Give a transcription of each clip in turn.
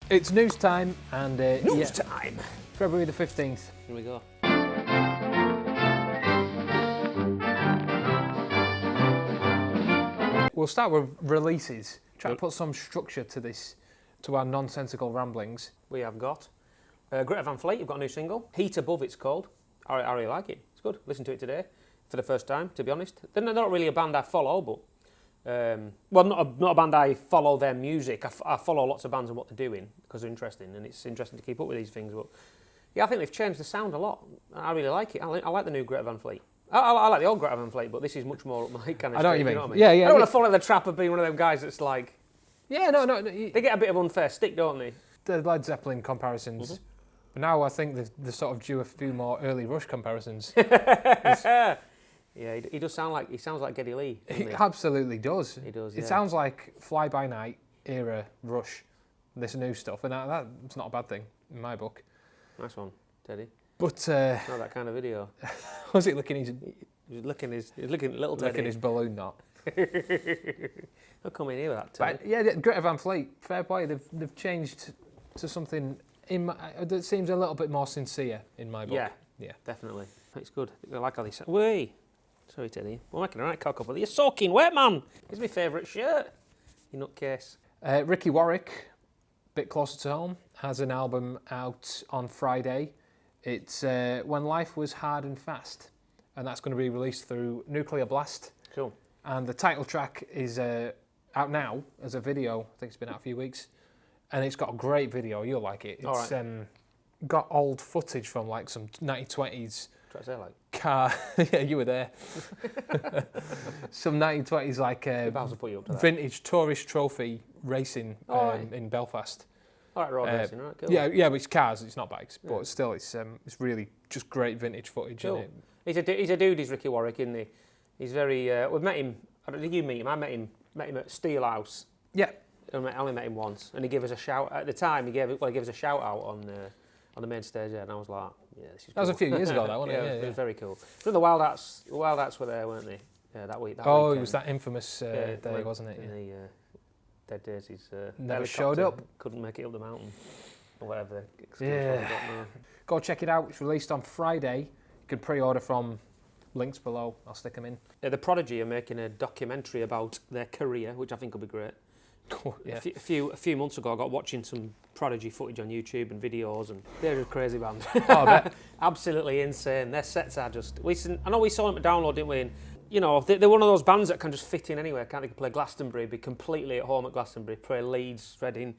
It's news time, and News time! February the 15th. Here we go. We'll start with releases. Try to put some structure to this, to our nonsensical ramblings. We have got Greta Van Fleet, you've got a new single. Heat Above, it's called. I really like it. It's good. Listen to it today for the first time, to be honest. They're not really a band I follow, but... well, not a band I follow their music. I follow lots of bands and what they're doing because they're interesting, and it's interesting to keep up with these things. But yeah, I think they've changed the sound a lot. I really like it. I like the new Greta Van Fleet. I like the old Greta Van Fleet, but this is much more up my kind of. I know what you mean. You know what I mean? Yeah. I don't want to follow the trap of being one of them guys that's like. Yeah, no. They get a bit of unfair stick, don't they? The Led Zeppelin comparisons. Mm-hmm. But now I think they're sort of due a few more early Rush comparisons. Yeah, he sounds like Geddy Lee. He absolutely does. He does. Yeah. It sounds like Fly By Night era Rush. This new stuff, and that's not a bad thing in my book. Nice one, Teddy. But Not that kind of video. was it licking his? He's looking little Teddy. Licking his balloon knot. I'll come in here with that, Teddy. But yeah, Greta Van Fleet, fair play. They've changed to something that seems a little bit more sincere in my book. Yeah, definitely. It's good. I like how they say, "Wait, sorry, Teddy. We're making a right cock up with you. You're soaking wet, man. It's my favourite shirt. You nutcase." Ricky Warwick, bit closer to home, has an album out on Friday. It's When Life Was Hard and Fast, and that's going to be released through Nuclear Blast. Cool. And the title track is out now as a video. I think it's been out a few weeks, and it's got a great video. You'll like it. It's got old footage from like some 1920s Try to say like car. Yeah, you were there. Some 1920s like put you up to that. vintage tourist trophy racing in Belfast. All right, road racing, right? Cool. Yeah, but it's cars. It's not bikes, but still, it's really just great vintage footage. Cool. In it. He's a dude. He's Ricky Warwick, isn't he? He's very. We've met him. Did you meet him? I met him at Steelhouse. Yeah. I only met him once, and he gave us a shout. At the time, he gave us a shout out on the main stage there, and I was like, yeah, this is cool. That was a few years ago, though, wasn't it? It was very cool. But the Wild Arts were there, weren't they? Yeah, that week. It weekend. was that infamous day, wasn't it? In the Dead Days, he's never showed up. Couldn't make it up the mountain, or whatever. Go check it out. It's released on Friday. You can pre-order from links below. I'll stick them in. The Prodigy are making a documentary about their career, which I think will be great. Oh, yeah. A few months ago, I got watching some Prodigy footage on YouTube and videos, and they're a crazy band. Oh, I bet. Absolutely insane. Their sets are just. I know we saw them at Download, didn't we? And, you know, they're one of those bands that can just fit in anywhere. Can't they? Can play Glastonbury, be completely at home at Glastonbury, play Leeds, Reading,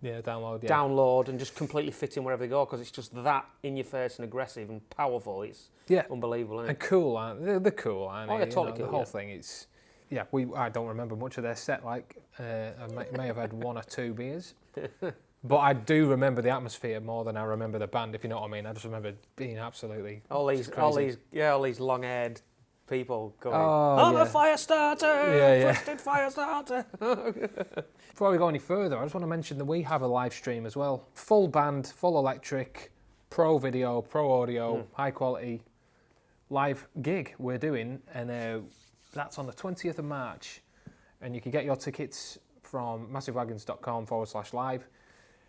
Download, and just completely fit in wherever they go because it's just that in your face and aggressive and powerful. It's unbelievable. Isn't it? And cool, aren't they? They're cool, aren't they? Oh, yeah, totally cool. The whole thing is. Yeah, I don't remember much of their set. Like, I may have had one or two beers, but I do remember the atmosphere more than I remember the band. If you know what I mean, I just remember being absolutely all these long-haired people going. I'm a fire starter, twisted fire starter. Before we go any further, I just want to mention that we have a live stream as well. Full band, full electric, pro video, pro audio, high quality live gig we're doing, and. That's on the 20th of March, and you can get your tickets from massivewagons.com/live.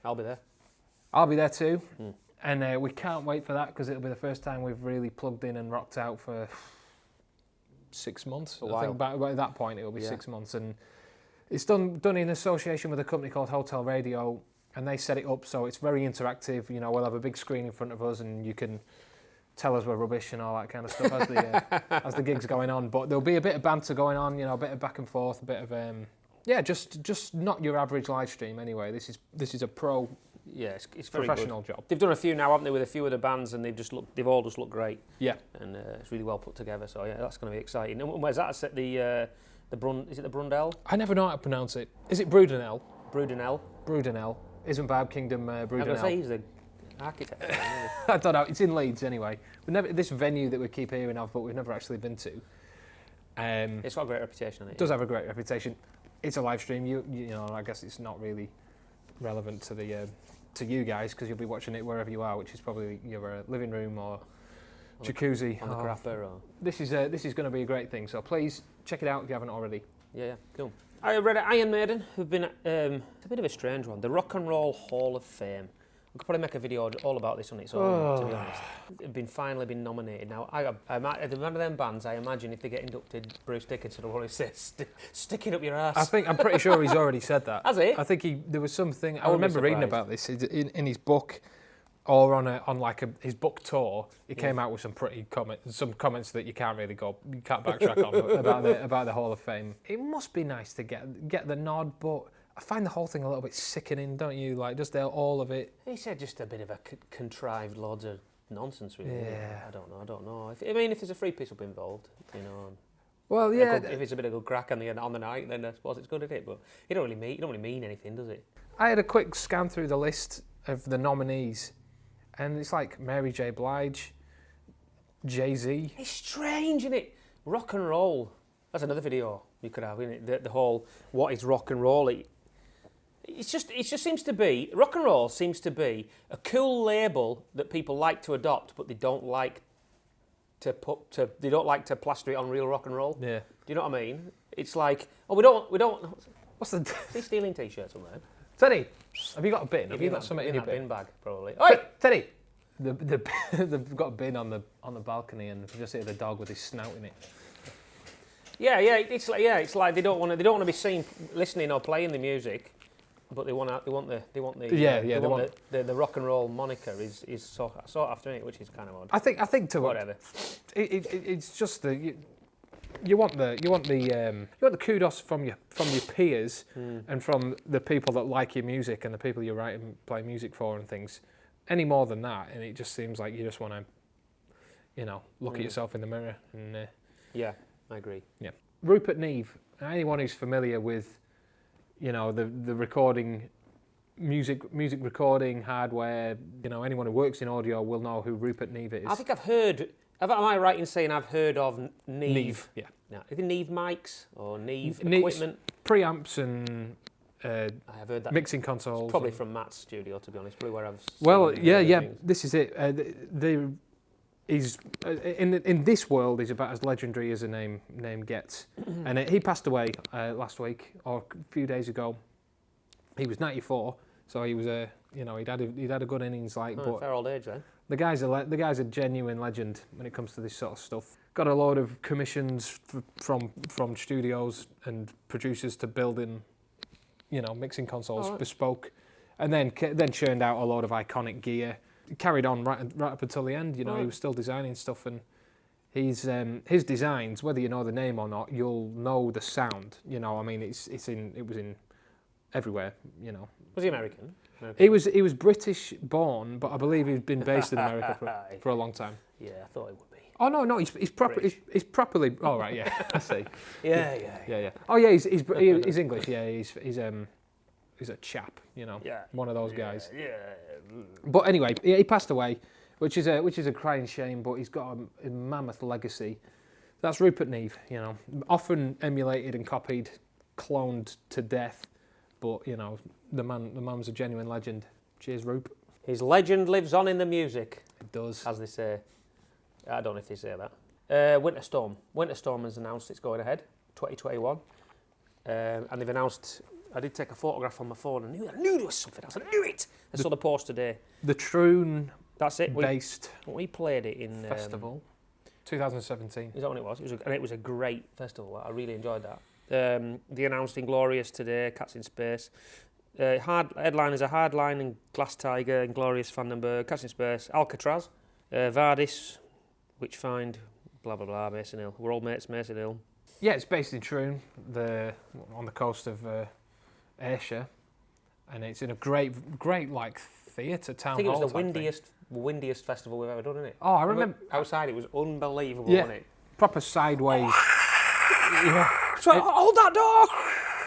I'll be there. I'll be there too, and we can't wait for that because it'll be the first time we've really plugged in and rocked out for 6 months. I think by that point it'll be 6 months, and it's done in association with a company called Hotel Radio, and they set it up so it's very interactive. You know, we'll have a big screen in front of us, and you can tell us we're rubbish and all that kind of stuff as the gig's going on. But there'll be a bit of banter going on, you know, a bit of back and forth, a bit of just not your average live stream anyway. This is a pro. Yeah, it's very professional good. job. They've done a few now, haven't they, with a few of the bands, and they've all just looked great. Yeah, and it's really well put together. So yeah, that's going to be exciting. And where's that set? Is it the Brundell? I never know how to pronounce it. Is it Brudenell? Brudenell. Isn't Barb Kingdom Brudenell? I'm going to say he's the architect. I don't know. It's in Leeds anyway. This venue that we keep hearing of, but we've never actually been to. It's got a great reputation. It does have a great reputation. It's a live stream. You know, I guess it's not really relevant to you guys because you'll be watching it wherever you are, which is probably your living room or jacuzzi on the crapper. This is going to be a great thing. So please check it out if you haven't already. Yeah, cool. I read Iron Maiden, who've been a bit of a strange one. The Rock and Roll Hall of Fame. I could probably make a video all about this on its own, to be honest. They've finally been nominated. Now, one of them bands, I imagine if they get inducted, Bruce Dickinson will probably say, stick it up your ass. I'm pretty sure he's already said that. Has he? I think there was something, I remember reading about this in his book, or on his book tour, he came out with some comments that you can't backtrack on about the Hall of Fame. It must be nice to get the nod, but I find the whole thing a little bit sickening, don't you? Like, just all of it. He said just a bit of a contrived loads of nonsense, really. Yeah. I don't know. If there's a free piss up involved, Well, yeah. If it's a bit of a good crack on the night, then I suppose it's good, isn't it? But you don't really mean anything, does it? I had a quick scan through the list of the nominees, and it's like Mary J. Blige, Jay-Z. It's strange, isn't it? Rock and roll. That's another video you could have, isn't it? The whole what is rock and roll? It just seems to be, rock and roll seems to be a cool label that people like to adopt, but they don't like to plaster it on real rock and roll. Yeah. Do you know what I mean? It's like, we don't. What's the? Are they stealing t-shirts somewhere? Teddy, have you got a bin? Have you got something in your bin? Bin bag, probably. Oi! Teddy, they've got a bin on the balcony, and you just hear the dog with his snout in it. Yeah. It's like they don't want to be seen listening or playing the music. But they want the rock and roll moniker is sought after it, which is kind of odd. I think to whatever. It's just you want the kudos from your peers and from the people that like your music and the people you write and play music for and things. Any more than that, and it just seems like you just want to, look at yourself in the mirror and. Yeah, I agree. Yeah, Rupert Neve. Anyone who's familiar with the recording, music recording hardware, anyone who works in audio will know who Rupert Neve is. I think I've heard, am I right in saying I've heard of Neve? Yeah. Now, is it Neve mics or Neve equipment? Preamps and I have heard that. Mixing consoles. It's probably from Matt's studio, to be honest. Probably where I've seen things. This is it. He's in this world. He's about as legendary as a name gets, and he passed away last week or a few days ago. He was 94, so he was he'd had a good innings. But fair old age then. The guy's a genuine legend when it comes to this sort of stuff. Got a load of commissions from studios and producers to build in, mixing consoles bespoke, and then churned out a load of iconic gear. Carried on right up until the end. He was still designing stuff, and his designs, whether you know the name or not, you'll know the sound. It was in everywhere. Was he American? He was British born, but I believe he's been based in America for a long time. Yeah, I thought it would be. Oh no, he's properly. Oh right, yeah, I see. Yeah. Oh yeah, he's English. Yeah, he's a chap. One of those guys. Yeah. But anyway, he passed away, which is a crying shame. But he's got a mammoth legacy. That's Rupert Neve. Often emulated and copied, cloned to death. But the man's a genuine legend. Cheers, Rupert. His legend lives on in the music. It does, as they say. I don't know if they say that. Winter Storm has announced it's going ahead, 2021, and they've announced. I did take a photograph on my phone. I knew there was something else. I knew it. I saw the post today. The Troon. That's it. Based. We played it in festival. 2017. Is that when it was? It was a great festival. I really enjoyed that. They announced Inglorious today. Cats in Space. Headline is a Hardline and Glass Tiger, Inglorious, Vandenberg, Cats in Space, Alcatraz, Vardis, Witchfind, blah blah blah. Mason Hill. We're all mates. Mason Hill. Yeah, it's based in Troon, on the coast of Ayrshire, and it's in a great theatre town hall. I think it was the windiest festival we've ever done, isn't it? Oh, I remember outside it was unbelievable, yeah, wasn't it? Proper sideways. Yeah. So hold that door.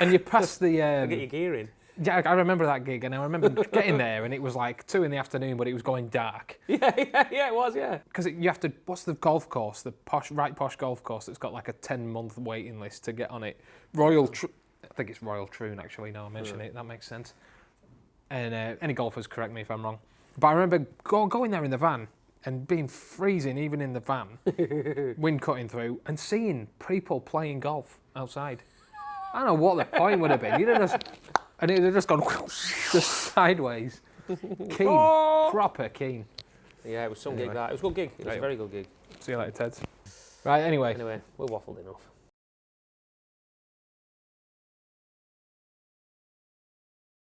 And you pass the. Get your gear in. Yeah, I remember that gig, and I remember getting there, and it was like 2 p.m, but it was going dark. Yeah, it was, yeah. Because you have to. What's the golf course? The posh golf course that's got like a 10-month waiting list to get on it. I think it's Royal Troon, actually, now I mention it, that makes sense. And any golfers correct me if I'm wrong. But I remember going there in the van and being freezing even in the van, wind cutting through, and seeing people playing golf outside. I don't know what the point would have been. You'd have just, and it would have just gone just sideways. Keen, proper keen. Yeah, it was some gig that. It was a good gig. It was a very good gig. See you later, Ted. Right, anyway. Anyway, we waffled enough.